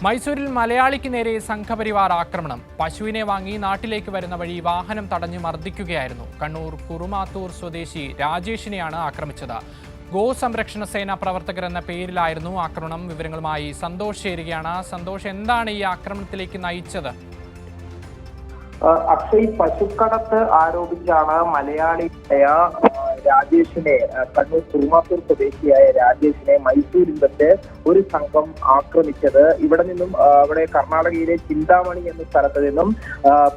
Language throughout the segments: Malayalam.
മൈസൂരിൽ മലയാളിക്ക് നേരെ സംഘപരിവാർ ആക്രമണം. പശുവിനെ വാങ്ങി നാട്ടിലേക്ക് വരുന്ന വഴി വാഹനം തടഞ്ഞു മർദ്ദിക്കുകയായിരുന്നു. കണ്ണൂർ കുറുമാത്തൂർ സ്വദേശി രാജേഷിനെയാണ് ആക്രമിച്ചത്. ഗോസംരക്ഷണ സേന പ്രവർത്തകർ എന്ന പേരിലായിരുന്നു ആക്രമണം. വിവരങ്ങളുമായി സന്തോഷ് ചേരുകയാണ്. സന്തോഷ്, എന്താണ് ഈ ആക്രമണത്തിലേക്ക് നയിച്ചത്? അക്ഷയ്, പശുക്കടത്ത് ആരോപിച്ചാണ് മലയാളിയായ രാജേഷിനെ, കണ്ണൂർ കുറുമാത്തൂർ സ്വദേശിയായ രാജേഷിനെ മൈസൂരിൽ വെച്ച് ഒരു സംഘം ആക്രമിച്ചത്. ഇവിടെ നിന്നും അവിടെ കർണാടകയിലെ ചിന്താമണി എന്ന സ്ഥലത്ത് നിന്നും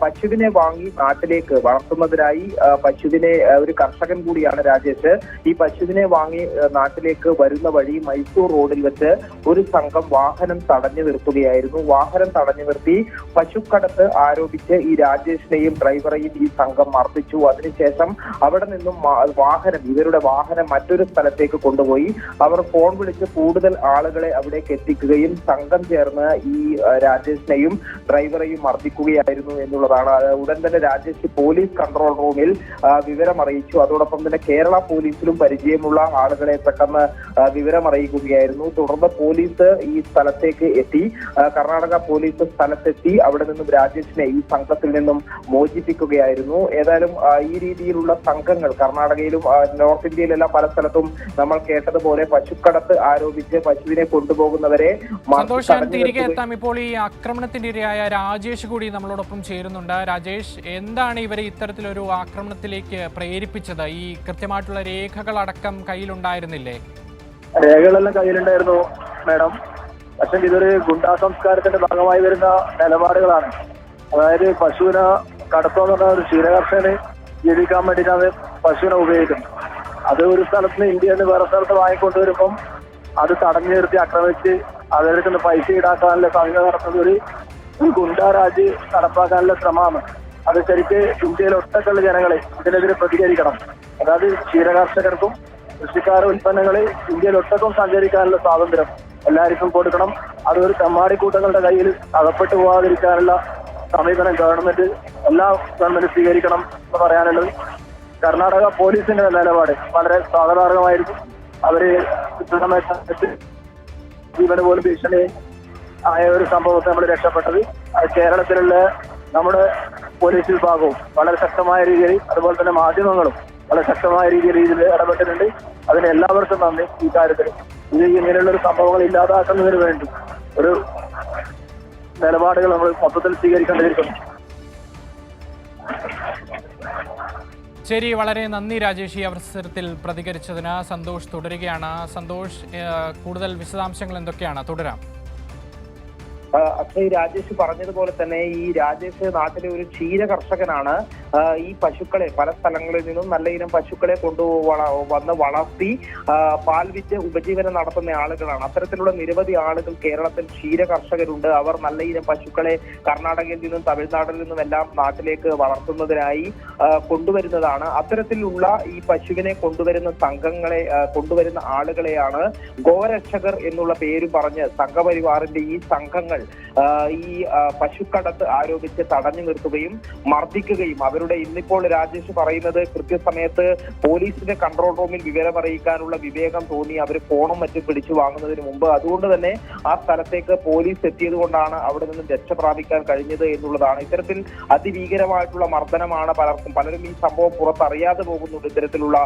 പശുവിനെ വാങ്ങി നാട്ടിലേക്ക് വളർത്തുന്നതിനായി പശുവിനെ, ഒരു കർഷകൻ കൂടിയാണ് രാജേഷ്. ഈ പശുവിനെ വാങ്ങി നാട്ടിലേക്ക് വരുന്ന വഴി മൈസൂർ റോഡിൽ വെച്ച് ഒരു സംഘം വാഹനം തടഞ്ഞു നിർത്തുകയായിരുന്നു. വാഹനം തടഞ്ഞു നിർത്തി പശുക്കടത്ത് ആരോപിച്ച് ഈ രാജേഷിനെയും ഡ്രൈവറെയും ഈ സംഘം മർദ്ദിച്ചു. അതിനുശേഷം അവിടെ നിന്നും ഇവരുടെ വാഹനം മറ്റൊരു സ്ഥലത്തേക്ക് കൊണ്ടുപോയി അവർ ഫോൺ വിളിച്ച് കൂടുതൽ ആളുകളെ അവിടേക്ക് എത്തിക്കുകയും സംഘം ചേർന്ന് ഈ രാജേഷിനെയും ഡ്രൈവറെയും മർദ്ദിക്കുകയായിരുന്നു എന്നുള്ളതാണ്. ഉടൻ തന്നെ രാജേഷ് പോലീസ് കൺട്രോൾ റൂമിൽ വിവരം അറിയിച്ചു. അതോടൊപ്പം തന്നെ കേരള പോലീസിലും പരിചയമുള്ള ആളുകളെ പെട്ടെന്ന് വിവരം അറിയിക്കുകയായിരുന്നു. തുടർന്ന് പോലീസ് ഈ സ്ഥലത്തേക്ക് എത്തി. കർണാടക പോലീസ് സ്ഥലത്തെത്തി അവിടെ നിന്നും രാജേഷിനെ ഈ സംഘത്തിൽ നിന്നും മോചിപ്പിക്കുകയായിരുന്നു. ഏതായാലും ഈ രീതിയിലുള്ള സംഘങ്ങൾ കർണാടകയിലും നോർത്ത് ഇന്ത്യയിലെല്ലാം പല സ്ഥലത്തും നമ്മൾ കേട്ടതുപോലെ പശുക്കടത്ത് ആരോപിച്ച് പശുവിനെ കൊണ്ടുപോകുന്നവരെ തിരികെ എത്താം. ഇപ്പോൾ ഈ ആക്രമണത്തിന്റെ ഇരയായ രാജേഷ് കൂടി നമ്മളോടൊപ്പം ചേരുന്നുണ്ട്. രാജേഷ്, എന്താണ് ഇവരെ ഇത്തരത്തിലൊരു ആക്രമണത്തിലേക്ക് പ്രേരിപ്പിച്ചത്? ഈ കൃത്യമായിട്ടുള്ള രേഖകളടക്കം കയ്യിലുണ്ടായിരുന്നില്ലേ? രേഖകളെല്ലാം കയ്യിലുണ്ടായിരുന്നു മാഡം. പക്ഷെ ഇതൊരു ഗുണ്ടാ സംസ്കാരത്തിന്റെ ഭാഗമായി വരുന്ന നിലപാടുകളാണ്. അതായത് പശുവിനെ കടത്തുക എന്ന് പറഞ്ഞ ഒരു ക്ഷീരകർഷകന് ജീവിക്കാൻ വേണ്ടിയിട്ടാണ് പശുവിനെ ഉപയോഗിക്കുന്നത്. അത് ഒരു സ്ഥലത്ത് നിന്ന് ഇന്ത്യയിൽ നിന്ന് വേറെ സ്ഥലത്ത് വാങ്ങിക്കൊണ്ടുവരുമ്പം അത് തടഞ്ഞു നിർത്തി ആക്രമിച്ച് അതിലേക്ക് പൈസ ഈടാക്കാനുള്ള സംഘം നടത്തുന്ന ഒരു ഗുണ്ടാരാജ് നടപ്പാക്കാനുള്ള ശ്രമമാണ്. അത് ശരിക്ക് ഇന്ത്യയിലെ ഒട്ടക്കുള്ള ജനങ്ങളെ ഇതിനെതിരെ പ്രതികരിക്കണം. അതായത് ക്ഷീരകർഷകർക്കും കൃഷിക്കാര ഉൽപ്പന്നങ്ങളെ ഇന്ത്യയിൽ ഒട്ടക്കും സഞ്ചരിക്കാനുള്ള സ്വാതന്ത്ര്യം എല്ലാവർക്കും കൊടുക്കണം. അതൊരു തെമ്മാടിക്കൂട്ടങ്ങളുടെ കയ്യിൽ അകപ്പെട്ടു പോകാതിരിക്കാനുള്ള സമീപനം എല്ലാ ഗവൺമെന്റ് സ്വീകരിക്കണം എന്ന് പറയാനുള്ളത്. കർണാടക പോലീസിന്റെ നിലപാട് വളരെ സ്വാഗതാർഹമായിരുന്നു. അവര് ജീവന് പോലും ഭീഷണി ആയ ഒരു സംഭവത്തെ നമ്മൾ രക്ഷപ്പെട്ടത്. കേരളത്തിലുള്ള നമ്മുടെ പോലീസ് വിഭാഗവും വളരെ ശക്തമായ രീതിയിൽ, അതുപോലെ തന്നെ മാധ്യമങ്ങളും വളരെ ശക്തമായ രീതിയിൽ ഇടപെട്ടിട്ടുണ്ട്. അതിന് എല്ലാവർക്കും നന്ദി. ഈ കാര്യത്തിൽ ഇത് ഇങ്ങനെയുള്ള ഒരു സംഭവങ്ങൾ ഇല്ലാതാക്കുന്നതിന് വേണ്ടി ഒരു നിലപാടുകൾ നമ്മൾ മൊത്തത്തിൽ സ്വീകരിക്കേണ്ടിയിരിക്കുന്നു. ശരി, വളരെ നന്ദി രാജേഷ് ഈ അവസരത്തിൽ പ്രതികരിച്ചതിന്. സന്തോഷ് തുടരുകയാണ്. സന്തോഷ്, കൂടുതൽ വിശദാംശങ്ങൾ എന്തൊക്കെയാണ്? തുടരാം. അക്ഷയ്, രാജേഷ് പറഞ്ഞതുപോലെ തന്നെ ഈ രാജേഷ് നാട്ടിലെ ഒരു ക്ഷീര കർഷകനാണ്. ഈ പശുക്കളെ പല സ്ഥലങ്ങളിൽ നിന്നും നല്ല ഇനം പശുക്കളെ വന്ന് വളർത്തി പാൽ വിറ്റ് ഉപജീവനം നടത്തുന്ന ആളുകളാണ്. അത്തരത്തിലുള്ള നിരവധി ആളുകൾ കേരളത്തിൽ ക്ഷീര കർഷകരുണ്ട്. അവർ നല്ല ഇനം പശുക്കളെ കർണാടകയിൽ നിന്നും തമിഴ്നാട്ടിൽ നിന്നും എല്ലാം നാട്ടിലേക്ക് വളർത്തുന്നതിനായി കൊണ്ടുവരുന്നതാണ്. അത്തരത്തിലുള്ള ഈ പശുവിനെ കൊണ്ടുവരുന്ന സംഘങ്ങളെ കൊണ്ടുവരുന്ന ആളുകളെയാണ് ഗോരക്ഷകർ എന്നുള്ള പേര് പറഞ്ഞ് സംഘപരിവാറിന്റെ ഈ സംഘങ്ങൾ ഈ പശുക്കടത്ത് ആരോപിച്ച് തടഞ്ഞു നിർത്തുകയും മർദ്ദിക്കുകയും അവരുടെ ഇന്നിപ്പോൾ രാജേഷ് പറയുന്നത് കൃത്യസമയത്ത് പോലീസിന്റെ കൺട്രോൾ റൂമിൽ വിവരം അറിയിക്കാനുള്ള വിവേകം തോന്നി അവർ ഫോണും മറ്റും പിടിച്ചു വാങ്ങുന്നതിന് മുമ്പ്. അതുകൊണ്ട് തന്നെ ആ സ്ഥലത്തേക്ക് പോലീസ് എത്തിയത് കൊണ്ടാണ് അവിടെ നിന്നും രക്ഷ പ്രാപിക്കാൻ കഴിഞ്ഞത് എന്നുള്ളതാണ്. ഇത്തരത്തിൽ അതിഭീകരമായിട്ടുള്ള മർദ്ദനമാണ് പലരും ഈ സംഭവം പുറത്തറിയാതെ പോകുന്നുണ്ട്. ഇത്തരത്തിലുള്ള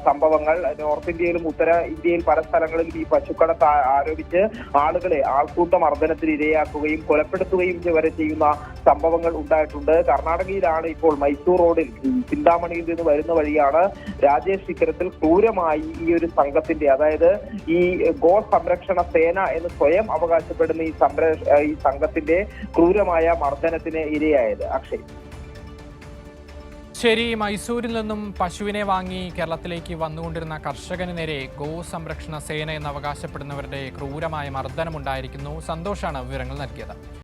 സംഭവങ്ങൾ നോർത്ത് ഇന്ത്യയിലും ഉത്തര ഇന്ത്യയിൽ പല സ്ഥലങ്ങളിലും ഈ പശുക്കടത്ത് ആരോപിച്ച് ആളുകളെ ആൾക്കൂട്ട മർദ്ദനത്തിന് ഇരയാക്കുകയും കൊലപ്പെടുത്തുകയും വരെ ചെയ്യുന്ന സംഭവങ്ങൾ ഉണ്ടായിട്ടുണ്ട്. കർണാടകയിലാണ് ഇപ്പോൾ മൈസൂർ റോഡിൽ ചിന്താമണിയിൽ നിന്ന് വരുന്ന വഴിയാണ് രാജേഷ് ഇത്തരത്തിൽ ക്രൂരമായി ഈ ഒരു സംഘത്തിന്റെ, അതായത് ഈ ഗോ സംരക്ഷണ സേന എന്ന് സ്വയം അവകാശപ്പെടുന്ന ഈ സംഘത്തിന്റെ ക്രൂരമായ മർദ്ദനത്തിന് ഇരയായത്. അക്ഷയ്, ശരി, മൈസൂരിൽ നിന്നും പശുവിനെ വാങ്ങി കേരളത്തിലേക്ക് വന്നുകൊണ്ടിരുന്ന കർഷകന് നേരെ ഗോ സംരക്ഷണ സേന എന്ന് അവകാശപ്പെടുന്നവരുടെ ക്രൂരമായ മർദ്ദനമുണ്ടായിരിക്കുന്നു. സന്തോഷാണ് വിവരങ്ങൾ നൽകിയത്.